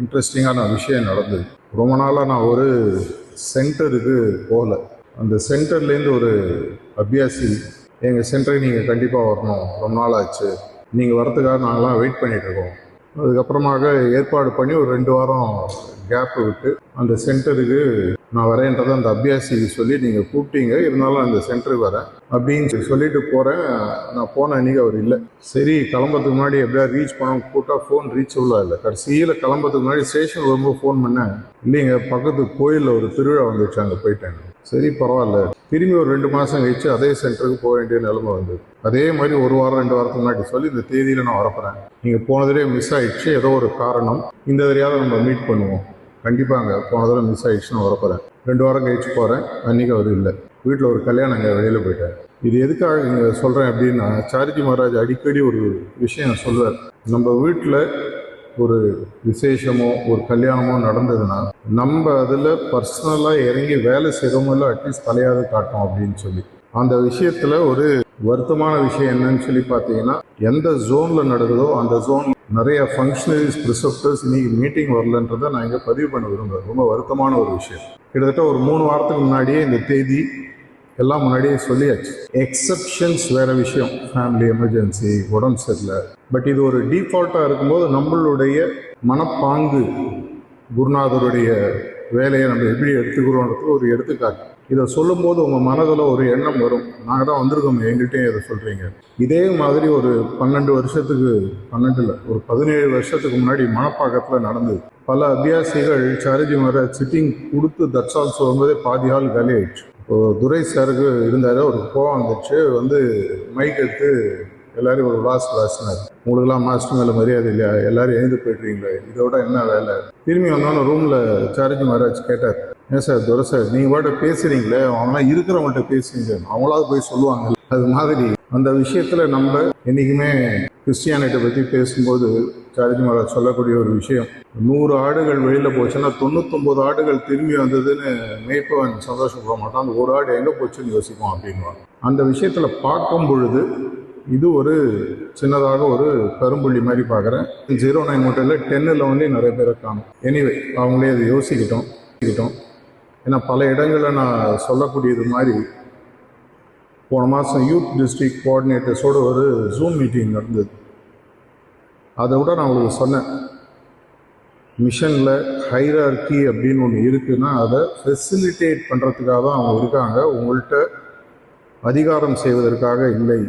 இன்ட்ரெஸ்டிங்கான விஷயம் நடந்தது. ரொம்ப நாளாக நான் ஒரு சென்டருக்கு போகல. அந்த சென்டர்லேருந்து ஒரு அபியாசி, எங்கள் சென்டருக்கு நீங்கள் கண்டிப்பாக வரணும், ரொம்ப நாள் ஆச்சு, நீங்கள் வரத்துக்காக நாங்களாம் வெயிட் பண்ணிகிட்ருக்கோம். அதுக்கப்புறமாக ஏற்பாடு பண்ணி ஒரு 2 வாரம் கேப்பு விட்டு அந்த சென்டருக்கு நான் வரேன்றதை அந்த அபியாசிக்கு சொல்லி நீங்கள் கூப்பிட்டீங்க, இருந்தாலும் அந்த சென்டருக்கு வரேன் அப்படின்னு சொல்லிட்டு போகிறேன். நான் போன அன்றைக்கி அவர் இல்லை. சரி, கிளம்புறதுக்கு முன்னாடி எப்படியா ரீச் பண்ண கூப்பிட்டா ஃபோன் ரீச்சபிளாக இல்லை. கடைசியில் கிளம்புறதுக்கு முன்னாடி ஸ்டேஷன் வரும்போது ஃபோன் பண்ணேன், இல்லைங்க பக்கத்து கோயிலில் ஒரு திருவிழா வந்துச்சு, அங்கே போயிட்டேன். சரி பரவாயில்ல, திரும்பி ஒரு 2 மாதம் கழிச்சு அதே சென்டருக்கு போக வேண்டிய நிலைமை வந்தது. அதே மாதிரி 1 வாரம் 2 வாரத்துக்கு முன்னாடி சொல்லி இந்த தேதியில் நான் வரப்போகிறேன், நீங்கள் போனதிலே மிஸ் ஆகிடுச்சு, ஏதோ ஒரு காரணம், இந்த தடவையாவது நம்ம மீட் பண்ணுவோம், கண்டிப்பாங்க போன தடவை மிஸ் ஆகிடுச்சுன்னு வரப்போகிறேன். 2 வாரம் கழிச்சு போகிறேன், அன்றைக்கி அவர் இல்லை, வீட்டில் ஒரு கல்யாணம் அங்கே வெளியில் போயிட்டார். இது எதுக்காக இங்கே சொல்கிறேன் அப்படின்னா, சாரிஜி மகாராஜ் அடிக்கடி ஒரு விஷயம் சொல்வார். நம்ம வீட்டில் ஒரு விசேஷமோ ஒரு கல்யாணமோ நடந்ததுன்னா நம்ம அதில் பர்சனலாக இறங்கி வேலை செய்கிறோமோ இல்லை அட்லீஸ்ட் தலையாவது காட்டும் அப்படின்னு சொல்லி. அந்த விஷயத்தில் ஒரு வருத்தமான விஷயம் என்னன்னு சொல்லி பார்த்தீங்கன்னா, எந்த ஜோனில் நடக்குதோ அந்த ஜோன் நிறைய ஃபங்க்ஷனரிஸ் ப்ரிசெப்டர்ஸ் இன்னைக்கு மீட்டிங் வரலன்றதை நான் இங்கே பதிவு பண்ண விரும்புகிறேன். ரொம்ப வருத்தமான ஒரு விஷயம். கிட்டத்தட்ட ஒரு 3 வாரத்துக்கு முன்னாடியே இந்த தேதி எல்லாம் முன்னாடியே சொல்லியாச்சு. எக்ஸப்ஷன்ஸ் வேறு விஷயம், ஃபேமிலி எமர்ஜென்சி, உடம்பு சரியில்லை. பட் இது ஒரு டிஃபால்ட்டாக இருக்கும்போது நம்மளுடைய மனப்பாங்கு, குருநாதருடைய வேலையை நம்ம எப்படி எடுத்துக்கிறோன்றது ஒரு எடுத்துக்காட்டு. இதை சொல்லும்போது உங்கள் மனதில் ஒரு எண்ணம் வரும், நாங்கள் தான் வந்திருக்கோம் எங்கள்கிட்டே இதை சொல்கிறீங்க. இதே மாதிரி ஒரு 12 வருஷத்துக்கு, 12 இல்லை, ஒரு 17 வருஷத்துக்கு முன்னாடி மணப்பாக்கத்தில் நடந்தது. பல அபியாசிகள் சாரிஜி மகாராஜ் சிட்டிங் கொடுத்து தட்சால் சொல்லும்போதே பாதி ஆள் காலி ஆயிடுச்சு. துரை சாருக்கு இருந்தார், ஒரு கோவம் வந்துச்சு, மைக் எடுத்து எல்லாரும் ஒரு வாசினார், உங்களுக்குலாம் மாஸ்டர் மேலே மரியாதை இல்லையா, எல்லாரும் எழுந்து போய்ட்றீங்களே, இதோட என்ன வேலை. திரும்பி வந்தோன்னு ரூமில் சாரிஜி மகாராஜ் கேட்டார், ஏன் சார் துரை சார் நீங்கள் பாட்ட பேசுகிறீங்களே, அவங்களாம் இருக்கிறவங்கள்ட்ட பேசுறீங்க, அவங்களாவது போய் சொல்லுவாங்க. அது மாதிரி அந்த விஷயத்தில் நம்ம என்றைக்குமே கிறிஸ்டியானிட்டை பற்றி பேசும்போது சாரிஜி மகாராஜ் சொல்லக்கூடிய ஒரு விஷயம், 100 ஆடுகள் வெளியில் போச்சுன்னா 99 ஆடுகள் திரும்பி வந்ததுன்னு மேய்ப்பவன் சந்தோஷப்பட மாட்டான், அந்த ஒரு ஆடு எங்கே போச்சுன்னு யோசிப்போம் அப்படின்வாங்க. அந்த விஷயத்தில் பார்க்கும் பொழுது இது ஒரு சின்னதாக ஒரு கரும்புள்ளி மாதிரி பார்க்குறேன். 09 மட்டும் இல்லை, 10-11 நிறைய பேரை காணும். எனிவே அவங்களே அதை யோசிக்கிட்டோம். ஏன்னா பல இடங்களில் நான் சொல்லக்கூடியது மாதிரி போன மாதம் யூத் டிஸ்ட்ரிக்ட் கோஆர்டினேட்டர்ஸோடு ஒரு ஜூம் மீட்டிங் நடந்தது. அதை விட நான் உங்களுக்கு சொன்னேன், மிஷனில் ஹைரார்கி அப்படின்னு ஒன்று இருக்குன்னா அதை ஃபெசிலிட்டேட் பண்ணுறதுக்காக தான் அவங்க இருக்காங்க, உங்கள்கிட்ட அதிகாரம் செய்வதற்காக இல்லை